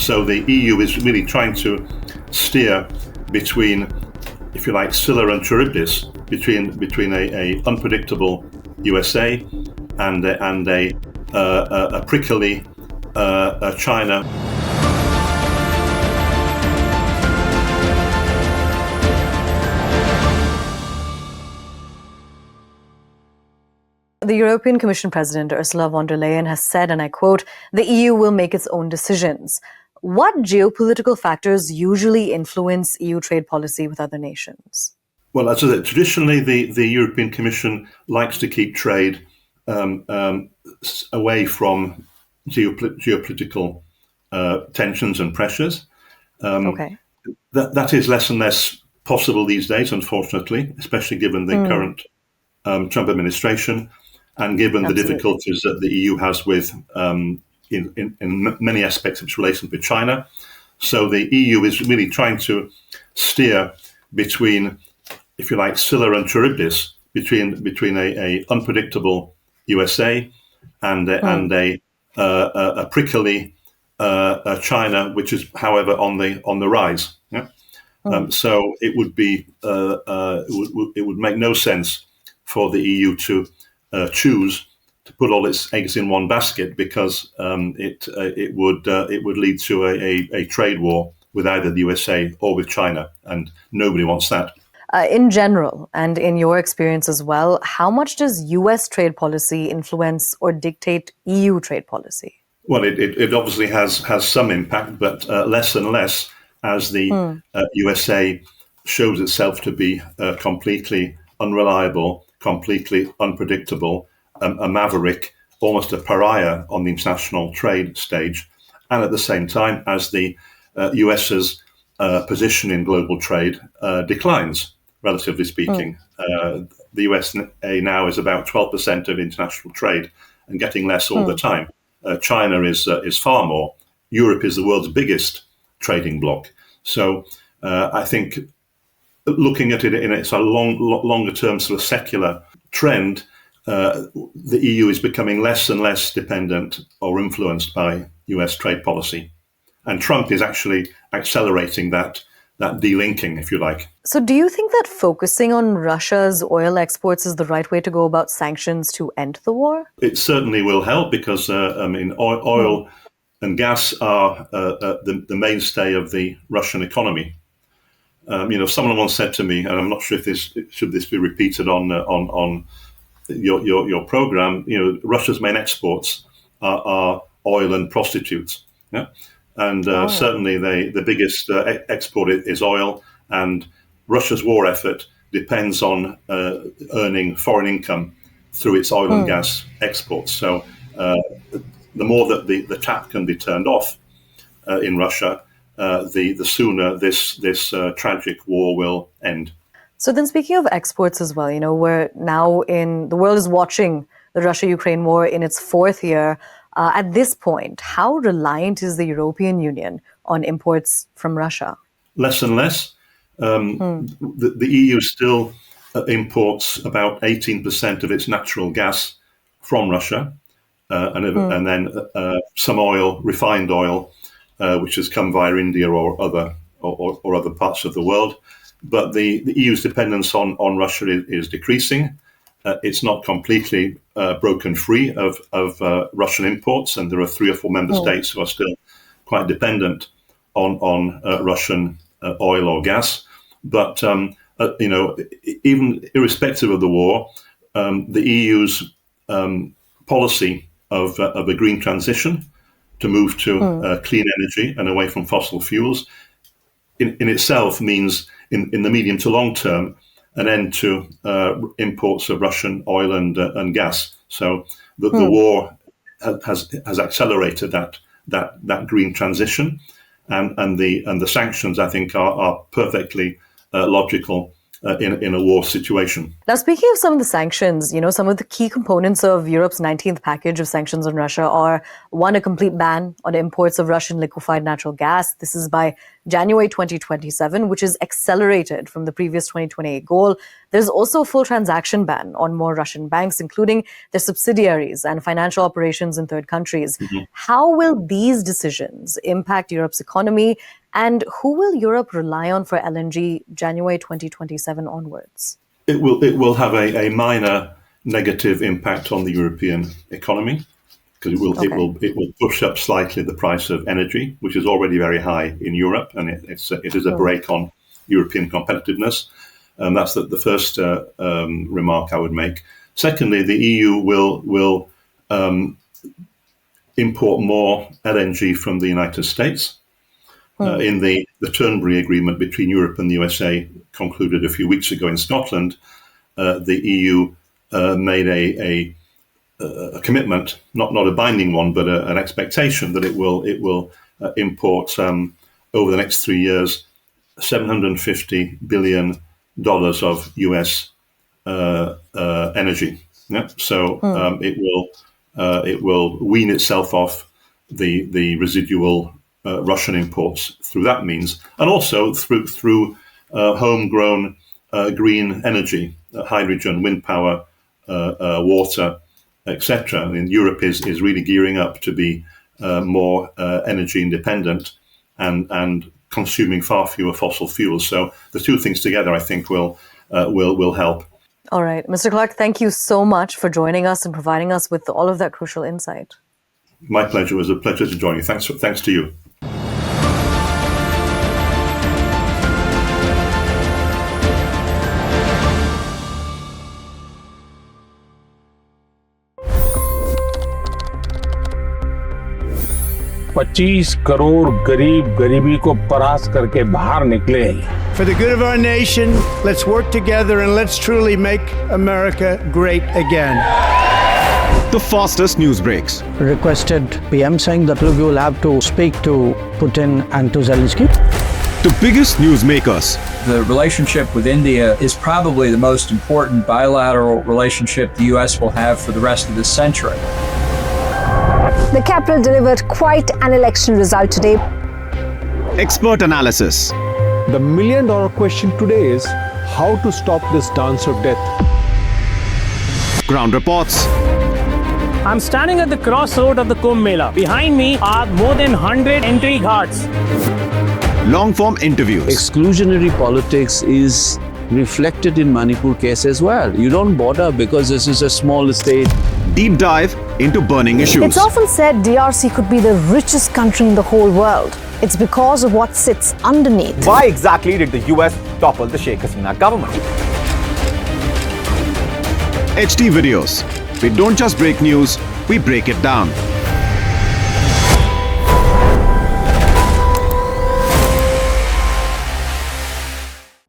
So the EU is really trying to steer between, if you like, Scylla and Charybdis, between a unpredictable USA and a prickly China. The European Commission President Ursula von der Leyen has said, and I quote, "The EU will make its own decisions." What geopolitical factors usually influence EU trade policy with other nations? Well, as I said, traditionally the European Commission likes to keep trade away from geopolitical tensions and pressures. Okay. That is less and less possible these days, unfortunately, especially given the current Trump administration and given the difficulties that the EU has with in many aspects of its relations with China. So the EU is really trying to steer between, if you like, Scylla and Charybdis, between a unpredictable USA and a prickly China, which is, however, on the rise. Yeah? So it would make no sense for the EU to choose to put all its eggs in one basket, because it would lead to a trade war with either the USA or with China, and nobody wants that. In general, and in your experience as well, how much does US trade policy influence or dictate EU trade policy? Well, it obviously has some impact, but less and less as the USA shows itself to be completely unreliable, completely unpredictable, a maverick, almost a pariah on the international trade stage. And at the same time, as the US's position in global trade declines, relatively speaking. The USA now is about 12% of international trade and getting less all the time. China is far more. Europe is the world's biggest trading bloc. So I think looking at it in a sort of longer term sort of secular trend, the EU is becoming less and less dependent or influenced by US trade policy. And Trump is actually accelerating that delinking, if you like. So do you think that focusing on Russia's oil exports is the right way to go about sanctions to end the war? It certainly will help, because oil and gas are the mainstay of the Russian economy. Someone once said to me, and I'm not sure if this should be repeated on your program. Russia's main exports are oil and prostitutes. Yeah. And certainly the biggest export is oil, and Russia's war effort depends on earning foreign income through its oil and gas exports. So the more that the tap can be turned off in Russia, the sooner this tragic war will end. So then, speaking of exports as well, we're now the world is watching the Russia-Ukraine war in its fourth year. At this point, how reliant is the European Union on imports from Russia? Less and less. The EU still imports about 18% of its natural gas from Russia, and then some oil, refined oil, which has come via India or other parts of the world. But the EU's dependence on Russia is decreasing. It's not completely broken free of Russian imports, and there are 3 or 4 member states who are still quite dependent on Russian oil or gas. But even irrespective of the war, the EU's policy of a green transition to move to clean energy and away from fossil fuels in itself means, in the medium to long term, an end to imports of Russian oil and gas. So the war has accelerated that green transition, and the sanctions, I think, are perfectly logical in a war situation. Now, speaking of some of the sanctions, some of the key components of Europe's 19th package of sanctions on Russia are, one, a complete ban on imports of Russian liquefied natural gas. This is by January 2027, which is accelerated from the previous 2028 goal. There's also a full transaction ban on more Russian banks, including their subsidiaries and financial operations in third countries. Mm-hmm. How will these decisions impact Europe's economy, and who will Europe rely on for LNG January 2027 onwards? It will have a minor negative impact on the European economy, because it will push up slightly the price of energy, which is already very high in Europe, and it is a brake on European competitiveness. That's the first remark I would make. Secondly, the EU will import more LNG from the United States. In the Turnberry Agreement between Europe and the USA, concluded a few weeks ago in Scotland, the EU made a commitment, not a binding one, but an expectation that it will import over the next 3 years $750 billion of US energy. Yeah? So it will wean itself off the residual Russian imports through that means, and also through homegrown green energy, hydrogen, wind power, water, etc. I mean, Europe is really gearing up to be more energy independent and consuming far fewer fossil fuels. So the two things together, I think, will help. All right, Mr. Clarke, thank you so much for joining us and providing us with all of that crucial insight. My pleasure. It was a pleasure to join you. Thanks to you. $25 crore गरीब गरीबी को परास्त करके बाहर निकले. For the good of our nation, let's work together and let's truly make America great again. The fastest news breaks. Requested PM saying that look, you will have to speak to Putin and to Zelensky. The biggest news makers. The relationship with India is probably the most important bilateral relationship the U.S. will have for the rest of this century. The capital delivered quite an election result today. Expert analysis. The million-dollar question today is how to stop this dance of death. Ground reports. I'm standing at the crossroad of the Kumbh Mela. Behind me are more than 100 entry ghats. Long-form interviews. Exclusionary politics is reflected in Manipur case as well. You don't bother because this is a small state. Deep dive into burning issues. It's often said DRC could be the richest country in the whole world. It's because of what sits underneath. Why exactly did the US topple the Sheikh Hasina government? HT videos. We don't just break news, we break it down.